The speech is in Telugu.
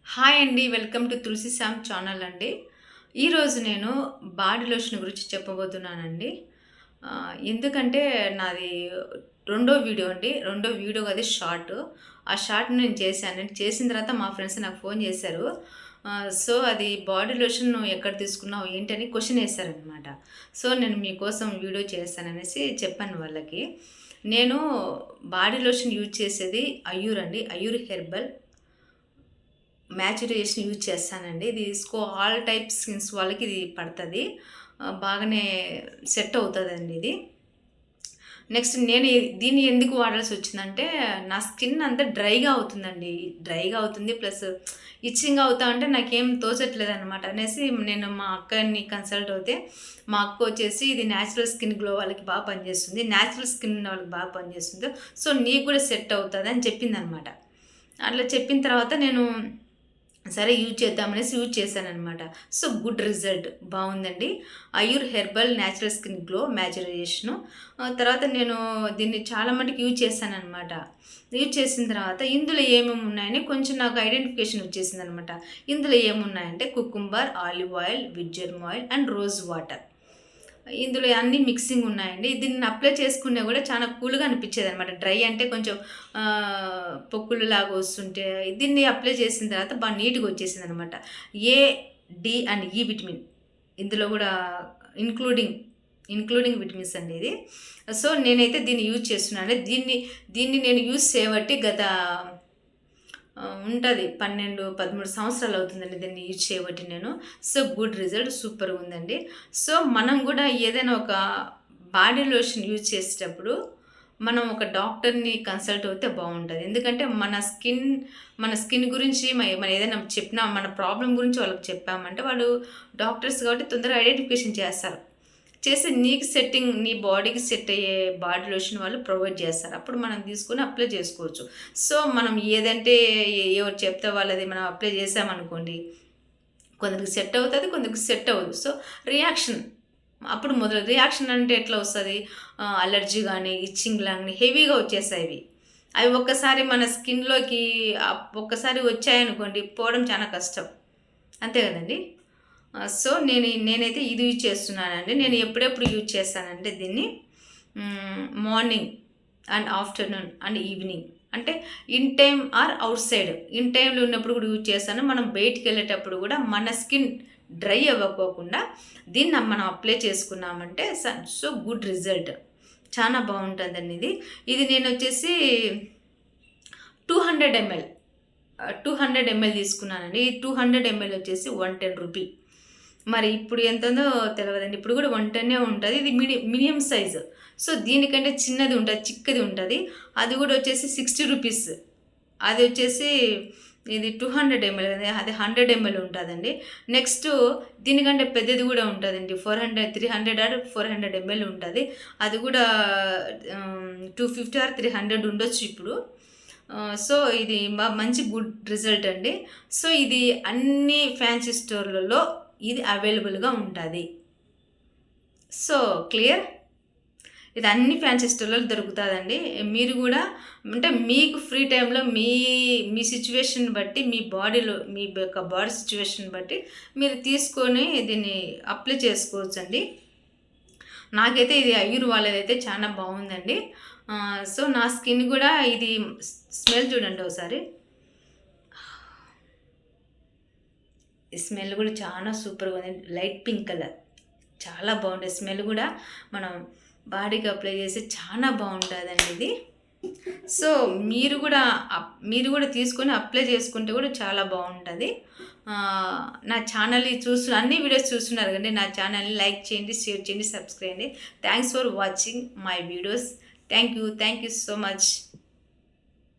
హాయ్ అండి. Welcome to Tulasi Shyam channel అండి. ఈరోజు నేను బాడీ లోషన్ గురించి చెప్పబోతున్నానండి. ఎందుకంటే నాది రెండో వీడియో అండి. రెండో వీడియో కాదు షార్ట్. ఆ షార్ట్ నేను చేశానండి. చేసిన తర్వాత మా ఫ్రెండ్స్ నాకు ఫోన్ చేశారు. సో, అది బాడీ లోషన్ ఎక్కడ తీసుకున్నావు ఏంటని క్వెషన్ ఏశారనమాట. సో, నేను మీకోసం వీడియో చేస్తాననేసి చెప్పాను వాళ్ళకి. నేను బాడీ లోషన్ యూజ్ చేసేది అయ్యూర్ అండి. అయ్యూర్ హెర్బల్ మ్యాచురైజేషన్ యూజ్ చేస్తానండి. ఇది ఆల్ టైప్ స్కిన్స్ వాళ్ళకి ఇది పడతది. బాగానే సెట్ అవుతదండి ఇది. నెక్స్ట్ నేను దీన్ని ఎందుకు వాడాల్సొచ్చిందంటే, నా స్కిన్ అంతా డ్రైగా అవుతుందండి. డ్రైగా అవుతుంది ప్లస్ ఇచ్చింగ్ అవుతా ఉంటే నాకేం తోచట్లేదనమాట అనేసి నేను మా అక్కని కన్సల్ట్ అవుతే, మా అక్క వచ్చేసి ఇది న్యాచురల్ స్కిన్ గ్లో వాళ్ళకి బాగా పనిచేస్తుంది. న్యాచురల్ స్కిన్ ఉన్న వాళ్ళకి బాగా పనిచేస్తుంది. సో, నీకు కూడా సెట్ అవుతదని చెప్పిందనమాట. అట్లా చెప్పిన తర్వాత నేను సరే యూజ్ చేద్దామనేసి యూజ్ చేశాననమాట. సో, గుడ్ రిజల్ట్ బావుందండి. అయ్యూర్ హెర్బల్ న్యాచురల్ స్కిన్ గ్లో మ్యాచురైజేషను. తర్వాత నేను దీన్ని చాలా మటుకు యూజ్ చేశాననమాట. యూజ్ చేసిన తర్వాత ఇందులో ఏమేమి ఉన్నాయని కొంచెం నాకు ఐడెంటిఫికేషన్ వచ్చేసిందనమాట. ఇందులో ఏమున్నాయంటే cucumber, olive oil, wheat germ oil and rose water. ఇందులో అన్నీ మిక్సింగ్ ఉన్నాయండి. దీన్ని అప్లై చేసుకున్నా కూడా చాలా కూల్‌గా అనిపిచ్చేదనమాట. డ్రై అంటే కొంచెం పొక్కులులాగా వస్తుంటే, దీన్ని అప్లై చేసిన తర్వాత నీట్‌గా వచ్చేసిందనమాట. ఏ, డి అండ్ ఈ విటమిన్ ఇందులో గూడా ఇంక్లూడింగ్, విటమిన్స్ అండి ఇది. సో, నేనైతే దీన్ని యూజ్ చేస్తున్నాను. దీన్ని నేను యూజ్ చేయబట్టి గత ఉంటది 12, 13 సంవత్సరాలు అవుతుందండి దీన్ని యూజ్ చేయబట్టి నేను. సో, గుడ్ రిజల్ట్ సూపర్‌గా ఉందండి. సో, మనం గూడా ఏదైనా ఒక బాడీ లోషన్ యూజ్ చేసేటప్పుడు మనం ఒక డాక్టర్‌ని కన్సల్ట్ అవుతే బావుంటది. ఎందుకంటే మన స్కిన్ గురించి మనం ఏదైనా చెప్పినా మన ప్రాబ్లమ్ గురించి వాళ్ళకి చెప్పామంటే వాళ్ళు డాక్టర్స్ కాబట్టి తొందరగా ఐడెంటిఫికేషన్ చేస్తారు. చేసి నీకు నీ బాడీకి సెట్ అయ్యే బాడీ లోషన్ వాళ్ళు ప్రొవైడ్ చేస్తారు. అప్పుడు మనం తీసుకొని అప్లై చేసుకోవచ్చు. సో, మనం ఏదంటే ఎవరు చెప్తే వాళ్ళది మనం అప్లై చేసామనుకోండి, కొందరికి సెట్ అవుతది, కొందరికి సెట్ అవ్వదు. సో, రియాక్షన్ అప్పుడు రియాక్షన్ అంటే ఎట్లా వస్తది? అలర్జీ గానీ, ఇచ్చింగ్ గానీ హెవీగా వచ్చేస్తాయి ఇవి. అవి ఒక్కసారి మన స్కిన్‌లోకి ఒక్కసారి వచ్చాయనుకోండి పోవడం చాలా కష్టం. అంతే గదండీ! సో, నేనైతే ఇది యూజ్ చేస్తున్నానండి. నేను ఎప్పుడెప్పుడు యూజ్ చేస్తానంటే దీన్ని morning and afternoon and evening. అంటే in time or outside. In టైమ్‌లో ఉన్నప్పుడు కూడా యూజ్ చేస్తాను. మనం బయటికెళ్ళేటప్పుడు కూడా మన స్కిన్ డ్రై అవ్వకోకుండా దీన్ని మనం అప్లై చేసుకున్నామంటే సో గుడ్ రిజల్ట్. చాలా బావుంటదండి ఇది. ఇది నేనొచ్చేసి 200 ఎంఎల్ 200 ఎంఎల్ తీసుకున్నానండి. ఈ 200 ఎంఎల్ వచ్చేసి 110 రూపీ. మరి ఇప్పుడు ఎంతుందో తెలవదండి. ఇప్పుడు కూడా 110 ఉంటది. ఇది మినిమం సైజు. సో, దీనికంటే చిన్నది ఉంటది, చిక్కది ఉంటది. అది కూడా వచ్చేసి 60 రూపీస్. అది వచ్చేసి ఇది 200 ఎంఎల్ కదా! అది 100 ఎంఎల్ ఉంటదండి. నెక్స్ట్ దీనికంటే పెద్దది కూడా ఉంటదండి. 300 ఆర్ 400 ఎంఎల్ ఉంటది. అది కూడా 250 ఆర్ 300 ఉండొచ్చు ఇప్పుడు. సో, ఇది మంచి గుడ్ రిజల్ట్ అండి. సో, ఇది అన్ని ఫ్యాన్సీ స్టోర్‌లలో ఇది అవైలబుల్‌గా ఉంటది. So, clear? ఇది అన్ని ఫ్యాన్సీ స్టోర్‌లలో దొరుకుతాదండి. మీరు గూడా అంటే మీకు ఫ్రీ టైమ్‌లో మీ సిట్యుయేషన్ బట్టి మీ యొక్క బాడీ సిట్యుయేషన్ బట్టి మీరు తీసుకొని దీన్ని అప్లై చేసుకోవచ్చండి. నాకైతే ఇది అయ్యూర్ వాళ్ళదైతే చాలా బావుందండి. సో, నా స్కిన్ గూడా ఇది స్మెల్ చూడండి ఒకసారి. ఈ స్మెల్ గూడా చాలా సూపర్‌గా ఉంది. Light pink colour. చాలా బావుంటది. స్మెల్ గూడా మనం బాడీకి అప్లై చేస్తే చాలా బావుంటదండి ఇది. సో, మీరు గూడా తీసుకొని అప్లై చేసుకుంటే గూడా చాలా బావుంటది. నా ఛానల్‌ని అన్ని వీడియోస్ చూస్తున్నారు కదండీ! నా ఛానల్‌ని లైక్ చేయండి, షేర్ చేయండి, సబ్స్క్రైబ్ చేయండి. Thanks for watching my videos. Thank you so much.